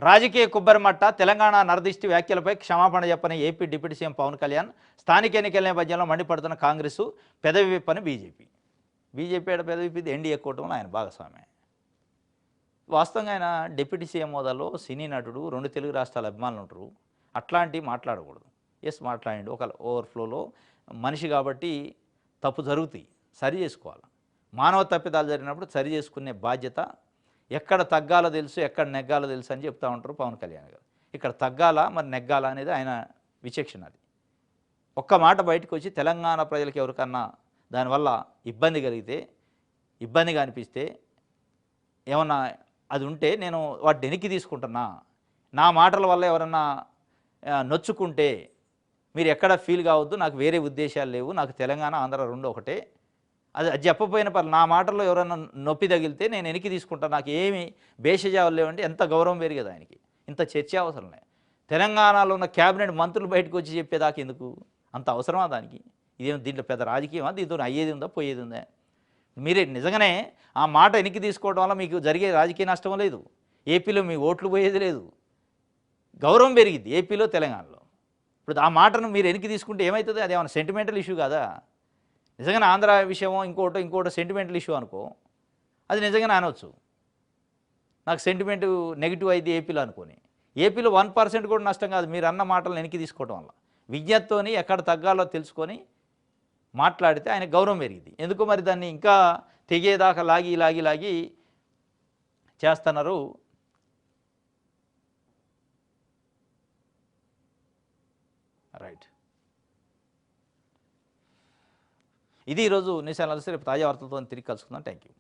రాజకీయ కొబ్బరిమట్ట తెలంగాణ నరదిష్టి వ్యాఖ్యలపై క్షమాపణ చెప్పని AP deputy CM Pawan Kalyan, స్థానిక ఎన్నికల నేపథ్యంలో మండిపడుతున్న కాంగ్రెసు, పెదవి విప్పని బీజేపీ పెదవి విప్పింది ఎన్డీఏ కూటమిలో ఆయన భాగస్వామి. వాస్తవంగా ఆయన డిప్యూటీ సీఎం హోదాలో సినీ నటుడు, 2 తెలుగు రాష్ట్రాల అభిమానులు ఉంటారు. అట్లాంటివి మాట్లాడకూడదు. ఎస్ మాట్లాడండి, ఒక ఓవర్ఫ్లోలో మనిషి కాబట్టి తప్పు జరుగుతాయి, సరి చేసుకోవాలి. మానవ తప్పిదాలు జరిగినప్పుడు సరి చేసుకునే బాధ్యత, ఎక్కడ తగ్గాలో తెలుసు, ఎక్కడ నెగ్గాలో తెలుసు అని చెప్తూ ఉంటారు పవన్ కళ్యాణ్ గారు. ఇక్కడ తగ్గాలా మరి నెగ్గాలా అనేది ఆయన విచక్షణ. అది ఒక్క మాట బయటకు వచ్చి తెలంగాణ ప్రజలకు ఎవరికన్నా దానివల్ల ఇబ్బంది కలిగితే, ఇబ్బందిగా అనిపిస్తే, ఏమన్నా అది ఉంటే నేను వాటిని వెనక్కి తీసుకుంటున్నా. నా మాటల వల్ల ఎవరన్నా నొచ్చుకుంటే మీరు ఎక్కడ ఫీల్ కావద్దు, నాకు వేరే ఉద్దేశాలు లేవు, నాకు తెలంగాణ ఆంధ్ర రెండు ఒకటే. అది చెప్పపోయిన పర్లేదు, నా మాటల్లో ఎవరైనా నొప్పి తగిలితే నేను వెనక్కి తీసుకుంటాను, నాకు ఏమి భేషజాలు లేవంటే ఎంత గౌరవం పెరిగేది ఆయనకి. ఇంత చర్చ అవసరం లేదు. తెలంగాణలో ఉన్న క్యాబినెట్ మంత్రులు బయటకు వచ్చి చెప్పేదాకా ఎందుకు, అంత అవసరమా దానికి? ఇదేం దీంట్లో పెద్ద రాజకీయమా? దీంతో అయ్యేది ఉందా, పోయేది ఉందా? మీరే నిజంగానే ఆ మాట వెనక్కి తీసుకోవడం వల్ల మీకు జరిగే రాజకీయ నష్టం లేదు, ఏపీలో మీ ఓట్లు పోయేది లేదు, గౌరవం పెరిగింది ఏపీలో తెలంగాణలో. ఇప్పుడు ఆ మాటను మీరు వెనక్కి తీసుకుంటే ఏమవుతుంది? అది ఏమైనా సెంటిమెంటల్ ఇష్యూ కాదా? నిజంగానే ఆంధ్ర విషయమో ఇంకోటి సెంటిమెంటల్ ఇష్యూ అనుకో, అది నిజంగానే అనవచ్చు. నాకు సెంటిమెంటు నెగిటివ్ అయితే ఏపీలో అనుకోని, ఏపీలో 1% కూడా నష్టం కాదు మీరు అన్న మాటలు వెనక్కి తీసుకోవడం వల్ల. విజ్ఞతతోని ఎక్కడ తగ్గాలో తెలుసుకొని మాట్లాడితే ఆయన గౌరవం పెరిగింది. ఎందుకో మరి దాన్ని ఇంకా తెగేదాకా లాగి చేస్తున్నారు. రైట్, ఇది ఈరోజు నిశాన్. రేపు తాజా వార్తలతో తిరిగి కలుసుకుందాం. Thank you.